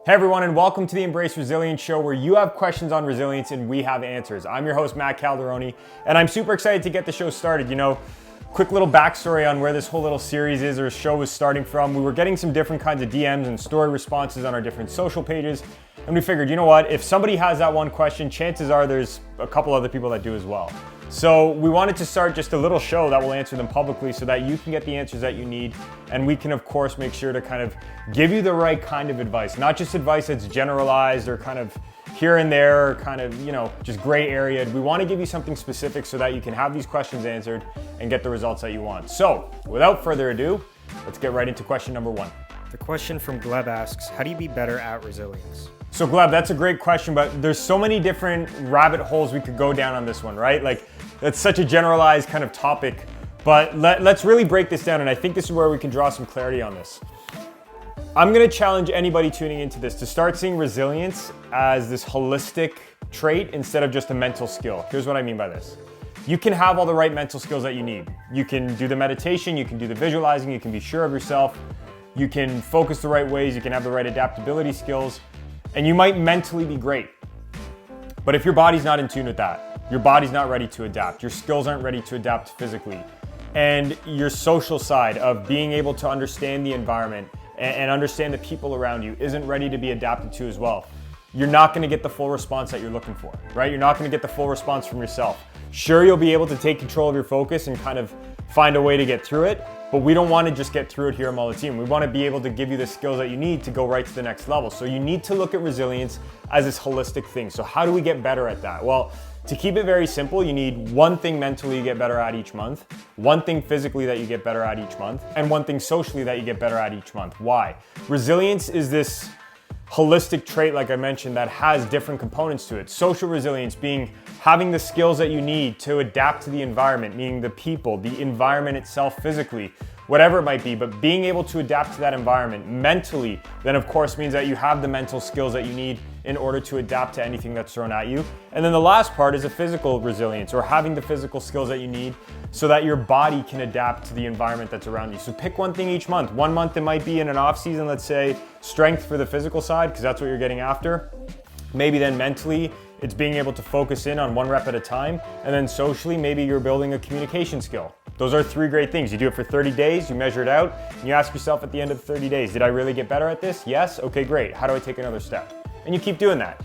Hey everyone, and welcome to the Embrace Resilience Show, where you have questions on resilience and we have answers. I'm your host, Matt Calderoni, and I'm super excited to get the show started. Quick little backstory on where this whole little series is or show was starting from. We were getting some different kinds of DMs and story responses on our different social pages, and we figured, you know what, if somebody has that one question, chances are there's a couple other people that do as well. So we wanted to start just a little show that will answer them publicly so that you can get the answers that you need, and we can of course make sure to kind of give you the right kind of advice, not just advice that's generalized or kind of here and there, kind of, just gray area. We want to give you something specific so that you can have these questions answered and get the results that you want. So without further ado, let's get right into question number one. The question from Gleb asks, how do you be better at resilience? So Gleb, that's a great question, but there's so many different rabbit holes we could go down on this one, right? Like, that's such a generalized kind of topic, but let's really break this down, and I think this is where we can draw some clarity on this. I'm gonna challenge anybody tuning into this to start seeing resilience as this holistic trait instead of just a mental skill. Here's what I mean by this. You can have all the right mental skills that you need. You can do the meditation, you can do the visualizing, you can be sure of yourself, you can focus the right ways, you can have the right adaptability skills, and you might mentally be great. But if your body's not in tune with that, your body's not ready to adapt, your skills aren't ready to adapt physically, and your social side of being able to understand the environment and understand the people around you isn't ready to be adapted to as well, you're not gonna get the full response that you're looking for, right? You're not gonna get the full response from yourself. Sure, you'll be able to take control of your focus and kind of find a way to get through it, but we don't want to just get through it here at Molliteum. We want to be able to give you the skills that you need to go right to the next level. So you need to look at resilience as this holistic thing. So how do we get better at that? Well, to keep it very simple, you need one thing mentally you get better at each month, one thing physically that you get better at each month, and one thing socially that you get better at each month. Why? Resilience is this holistic trait, like I mentioned, that has different components to it. Social resilience being having the skills that you need to adapt to the environment, meaning the people, the environment itself physically, whatever it might be, but being able to adapt to that environment mentally, then of course means that you have the mental skills that you need in order to adapt to anything that's thrown at you. And then the last part is a physical resilience, or having the physical skills that you need so that your body can adapt to the environment that's around you. So pick one thing each month. One month it might be in an off season, let's say strength for the physical side, because that's what you're getting after. Maybe then mentally, it's being able to focus in on one rep at a time. And then socially, maybe you're building a communication skill. Those are three great things. You do it for 30 days, you measure it out, and you ask yourself at the end of the 30 days, did I really get better at this? Yes? Okay, great. How do I take another step? And you keep doing that.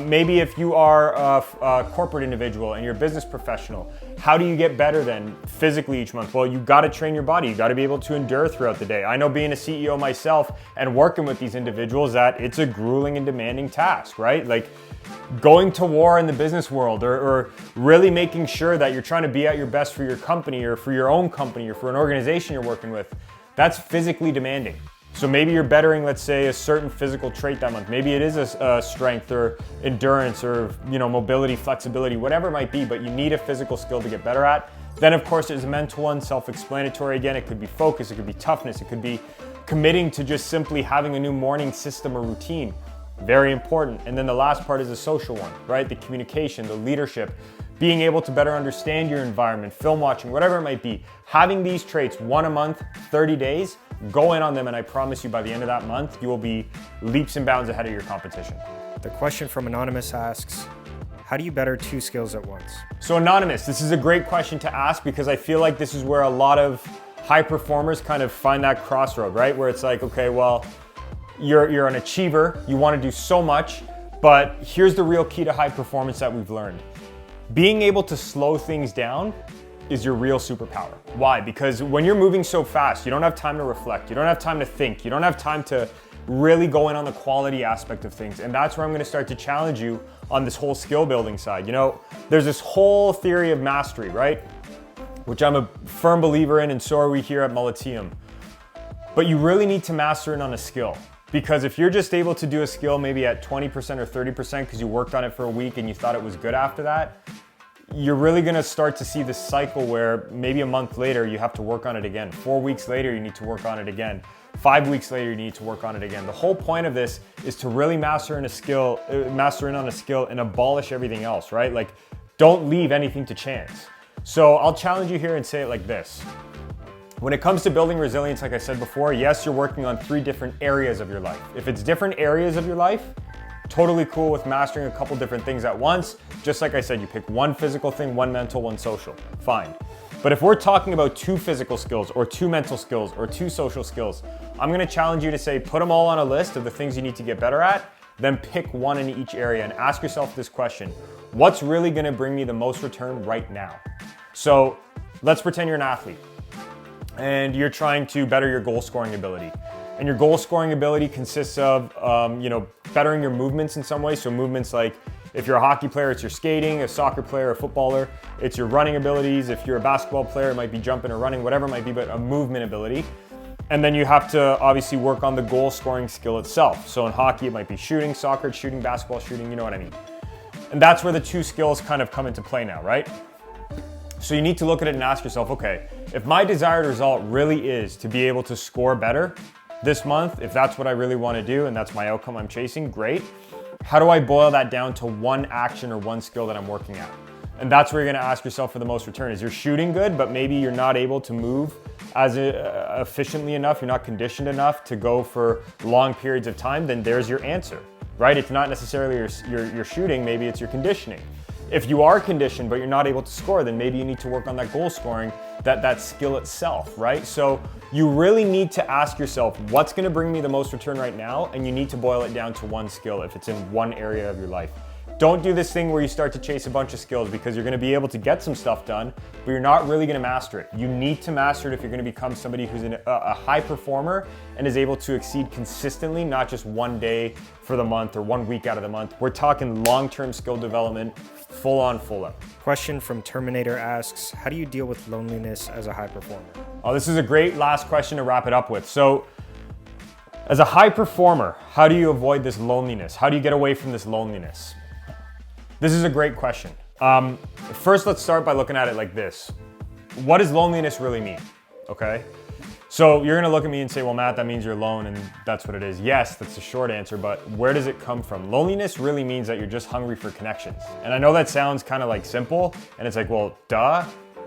Maybe if you are a corporate individual and you're a business professional, how do you get better then physically each month? Well, you gotta train your body. You gotta be able to endure throughout the day. I know being a CEO myself and working with these individuals that it's a grueling and demanding task, right? Like going to war in the business world or really making sure that you're trying to be at your best for your company or for your own company or for an organization you're working with, that's physically demanding. So maybe you're bettering, let's say, a certain physical trait that month. Maybe it is a strength or endurance or mobility, flexibility, whatever it might be, but you need a physical skill to get better at. Then of course there's a mental one, self-explanatory again. It could be focus, it could be toughness, it could be committing to just simply having a new morning system or routine. Very important. And then the last part is the social one, right? The communication, the leadership, being able to better understand your environment, film watching, whatever it might be. Having these traits, one a month, 30 days, go in on them, and I promise you by the end of that month, you will be leaps and bounds ahead of your competition. The question from Anonymous asks, how do you better two skills at once? So Anonymous, this is a great question to ask because I feel like this is where a lot of high performers kind of find that crossroad, right? Where it's like, okay, well, you're an achiever, you want to do so much, but here's the real key to high performance that we've learned. Being able to slow things down is your real superpower. Why? Because when you're moving so fast, you don't have time to reflect, you don't have time to think, you don't have time to really go in on the quality aspect of things. And that's where I'm gonna start to challenge you on this whole skill building side. There's this whole theory of mastery, right? Which I'm a firm believer in, and so are we here at Molliteum. But you really need to master it on a skill. Because if you're just able to do a skill maybe at 20% or 30% because you worked on it for a week and you thought it was good after that, you're really gonna start to see this cycle where maybe a month later you have to work on it again. 4 weeks later you need to work on it again. 5 weeks later you need to work on it again. The whole point of this is to really master in on a skill and abolish everything else, right? Like, don't leave anything to chance. So I'll challenge you here and say it like this. When it comes to building resilience, like I said before, yes, you're working on 3 different areas of your life. If it's different areas of your life, totally cool with mastering a couple different things at once. Just like I said, you pick one physical thing, one mental, one social, fine. But if we're talking about 2 physical skills or 2 mental skills or 2 social skills, I'm gonna challenge you to say, put them all on a list of the things you need to get better at, then pick one in each area and ask yourself this question: what's really gonna bring me the most return right now? So let's pretend you're an athlete and you're trying to better your goal scoring ability. And your goal scoring ability consists of, bettering your movements in some way. So movements like, if you're a hockey player, it's your skating; a soccer player, a footballer, it's your running abilities; if you're a basketball player, it might be jumping or running, whatever it might be, but a movement ability. And then you have to obviously work on the goal scoring skill itself. So in hockey, it might be shooting; soccer, it's shooting; basketball, shooting, you know what I mean. And that's where the 2 skills kind of come into play now, right? So you need to look at it and ask yourself, okay, if my desired result really is to be able to score better this month, if that's what I really want to do and that's my outcome I'm chasing, great. How do I boil that down to one action or one skill that I'm working at? And that's where you're going to ask yourself for the most return. Is you're shooting good, but maybe you're not able to move as efficiently enough, you're not conditioned enough to go for long periods of time, then there's your answer, right? It's not necessarily your shooting, maybe it's your conditioning. If you are conditioned but you're not able to score, then maybe you need to work on that goal scoring, that skill itself, right? So you really need to ask yourself, what's gonna bring me the most return right now? And you need to boil it down to one skill if it's in one area of your life. Don't do this thing where you start to chase a bunch of skills, because you're gonna be able to get some stuff done, but you're not really gonna master it. You need to master it if you're gonna become somebody who's a high performer and is able to exceed consistently, not just one day for the month or 1 week out of the month. We're talking long-term skill development, full on, full out. Question from Terminator asks, how do you deal with loneliness as a high performer? Oh, this is a great last question to wrap it up with. So, as a high performer, how do you avoid this loneliness? How do you get away from this loneliness? This is a great question. First, let's start by looking at it like this. What does loneliness really mean? Okay? So you're gonna look at me and say, well, Matt, that means you're alone, and that's what it is. Yes, that's the short answer, but where does it come from? Loneliness really means that you're just hungry for connections. And I know that sounds kind of like simple, and it's like, well, duh,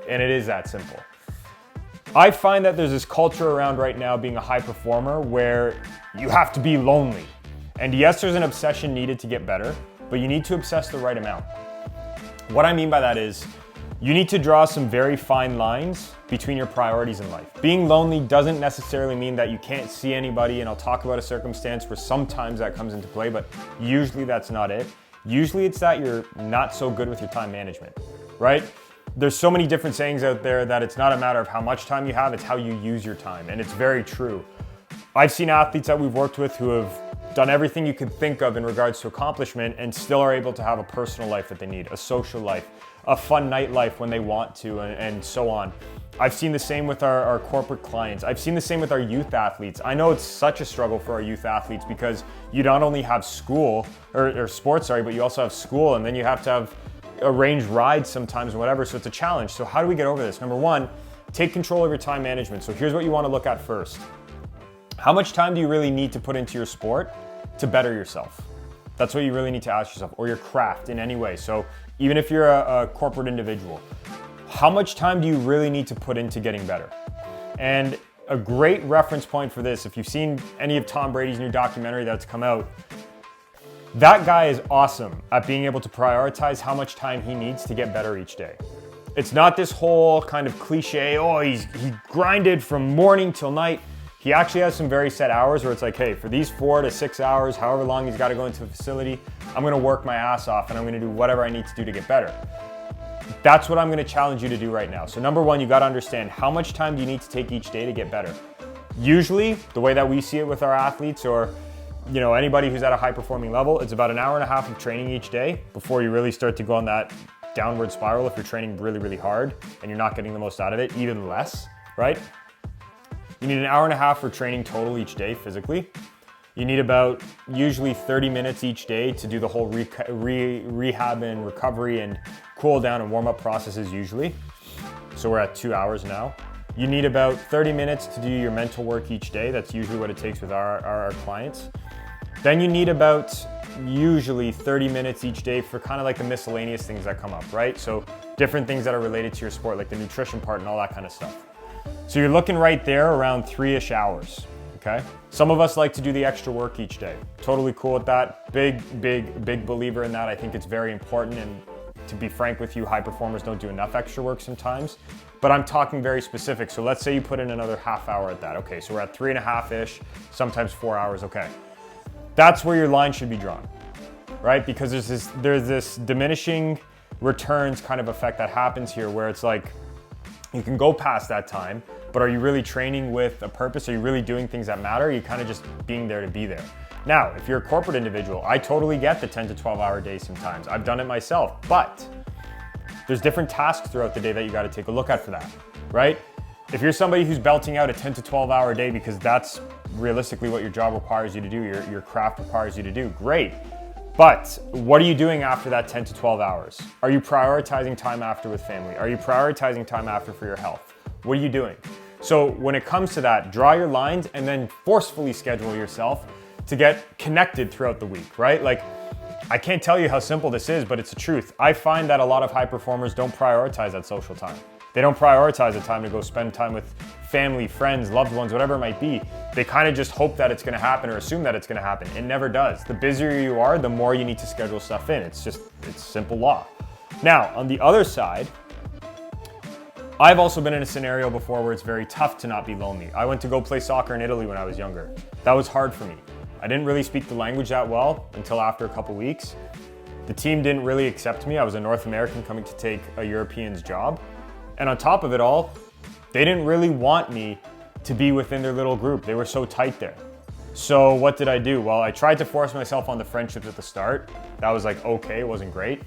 and it is that simple. I find that there's this culture around right now, being a high performer, where you have to be lonely. And yes, there's an obsession needed to get better, but you need to obsess the right amount. What I mean by that is, you need to draw some very fine lines between your priorities in life. Being lonely doesn't necessarily mean that you can't see anybody, and I'll talk about a circumstance where sometimes that comes into play, but usually that's not it. Usually it's that you're not so good with your time management, right? There's so many different sayings out there that it's not a matter of how much time you have, it's how you use your time, and it's very true. I've seen athletes that we've worked with who have done everything you could think of in regards to accomplishment and still are able to have a personal life that they need, a social life, a fun nightlife when they want to, and so on. I've seen the same with our corporate clients. I've seen the same with our youth athletes. I know it's such a struggle for our youth athletes because you not only have school, or sports, sorry, but you also have school, and then you have to have arranged rides sometimes, whatever, so it's a challenge. So how do we get over this? Number one, take control of your time management. So here's what you want to look at first. How much time do you really need to put into your sport to better yourself? That's what you really need to ask yourself, or your craft in any way. So even if you're a corporate individual, how much time do you really need to put into getting better? And a great reference point for this, if you've seen any of Tom Brady's new documentary that's come out, that guy is awesome at being able to prioritize how much time he needs to get better each day. It's not this whole kind of cliche, oh, he grinded from morning till night. He actually has some very set hours where it's like, hey, for these 4 to 6 hours, however long he's got to go into a facility, I'm going to work my ass off and I'm going to do whatever I need to do to get better. That's what I'm going to challenge you to do right now. So number one, you got to understand, how much time do you need to take each day to get better? Usually, the way that we see it with our athletes, or anybody who's at a high performing level, it's about an hour and a half of training each day before you really start to go on that downward spiral. If you're training really, really hard and you're not getting the most out of it, even less, right? You need an hour and a half for training total each day physically. You need about usually 30 minutes each day to do the whole rehab and recovery and cool down and warm up processes usually. So we're at 2 hours now. You need about 30 minutes to do your mental work each day. That's usually what it takes with our clients. Then you need about usually 30 minutes each day for kind of like the miscellaneous things that come up, right? So different things that are related to your sport, like the nutrition part and all that kind of stuff. So you're looking right there around 3-ish hours, okay? Some of us like to do the extra work each day. Totally cool with that. Big believer in that. I think it's very important, and to be frank with you, high performers don't do enough extra work sometimes, but I'm talking very specific. So let's say you put in another half hour at that. Okay, so we're at 3.5-ish, sometimes 4 hours, okay. That's where your line should be drawn, right? Because there's this diminishing returns kind of effect that happens here where it's like, you can go past that time, but are you really training with a purpose? Are you really doing things that matter? Or are you kind of just being there to be there? Now, if you're a corporate individual, I totally get the 10 to 12 hour day sometimes. I've done it myself, but there's different tasks throughout the day that you got to take a look at for that, right? If you're somebody who's belting out a 10 to 12 hour day because that's realistically what your job requires you to do, your craft requires you to do, great. But what are you doing after that 10 to 12 hours? Are you prioritizing time after with family? Are you prioritizing time after for your health? What are you doing? So when it comes to that, draw your lines and then forcefully schedule yourself to get connected throughout the week, right? Like, I can't tell you how simple this is, but it's the truth. I find that a lot of high performers don't prioritize that social time. They don't prioritize the time to go spend time with family, friends, loved ones, whatever it might be. They kind of just hope that it's gonna happen or assume that it's gonna happen. It never does. The busier you are, the more you need to schedule stuff in. It's simple law. Now, on the other side, I've also been in a scenario before where it's very tough to not be lonely. I went to go play soccer in Italy when I was younger. That was hard for me. I didn't really speak the language that well until after a couple weeks. The team didn't really accept me. I was a North American coming to take a European's job. And on top of it all, they didn't really want me to be within their little group. They were so tight there. So what did I do? Well, I tried to force myself on the friendships at the start. That was like, okay, it wasn't great.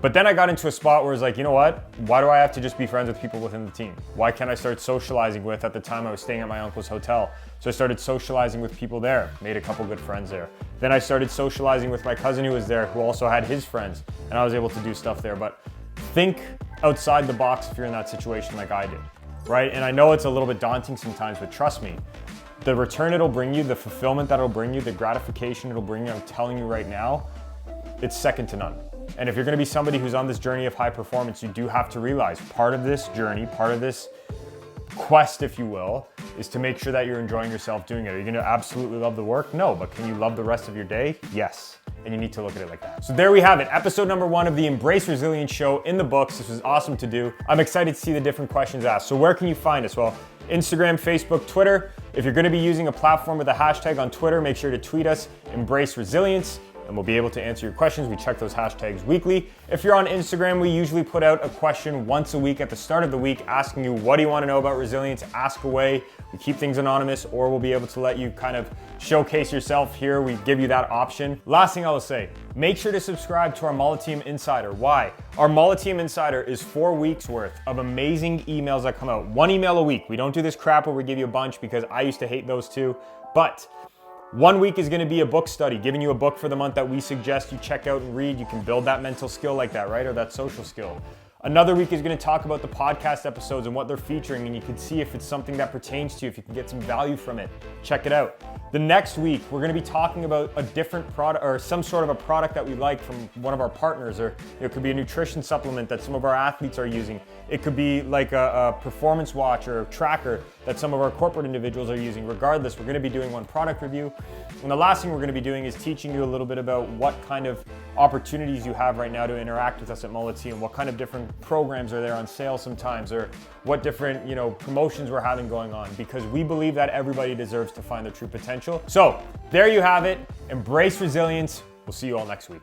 But then I got into a spot where it's like, you know what? Why do I have to just be friends with people within the team? Why can't I start socializing with, at the time I was staying at my uncle's hotel. So I started socializing with people there, made a couple good friends there. Then I started socializing with my cousin who was there, who also had his friends, and I was able to do stuff there. But think outside the box if you're in that situation like I did, right? And I know it's a little bit daunting sometimes, but trust me, the return it'll bring you, the fulfillment that'll bring you, the gratification it'll bring you, I'm telling you right now, it's second to none. And if you're gonna be somebody who's on this journey of high performance, you do have to realize part of this journey, part of this quest, if you will, is to make sure that you're enjoying yourself doing it. Are you gonna absolutely love the work? No, but can you love the rest of your day? Yes. And you need to look at it like that. So there we have it. Episode number 1 of the Embrace Resilience show in the books. This was awesome to do. I'm excited to see the different questions asked. So where can you find us? Well, Instagram, Facebook, Twitter. If you're gonna be using a platform with a hashtag on Twitter, make sure to tweet us, Embrace Resilience, and we'll be able to answer your questions. We check those hashtags weekly. If you're on Instagram, we usually put out a question once a week at the start of the week asking you, what do you want to know about resilience? Ask away. We keep things anonymous, or we'll be able to let you kind of showcase yourself here. We give you that option. Last thing I will say, make sure to subscribe to our Molliteum Insider. Why? Our Molliteum Insider is 4 weeks worth of amazing emails that come out. 1 email a week. We don't do this crap where we give you a bunch because I used to hate those too, but 1 week is gonna be a book study, giving you a book for the month that we suggest you check out and read. You can build that mental skill like that, right? Or that social skill. Another week is gonna talk about the podcast episodes and what they're featuring, and you can see if it's something that pertains to you, if you can get some value from it. Check it out. The next week, we're gonna be talking about a different product or some sort of a product that we like from one of our partners, or it could be a nutrition supplement that some of our athletes are using. It could be like a performance watch or a tracker that some of our corporate individuals are using. Regardless, we're gonna be doing one product review. And the last thing we're gonna be doing is teaching you a little bit about what kind of opportunities you have right now to interact with us at Molliteum, what kind of different programs are there on sale sometimes, or what different promotions we're having going on, because we believe that everybody deserves to find their true potential. So there you have it. Embrace resilience. We'll see you all next week.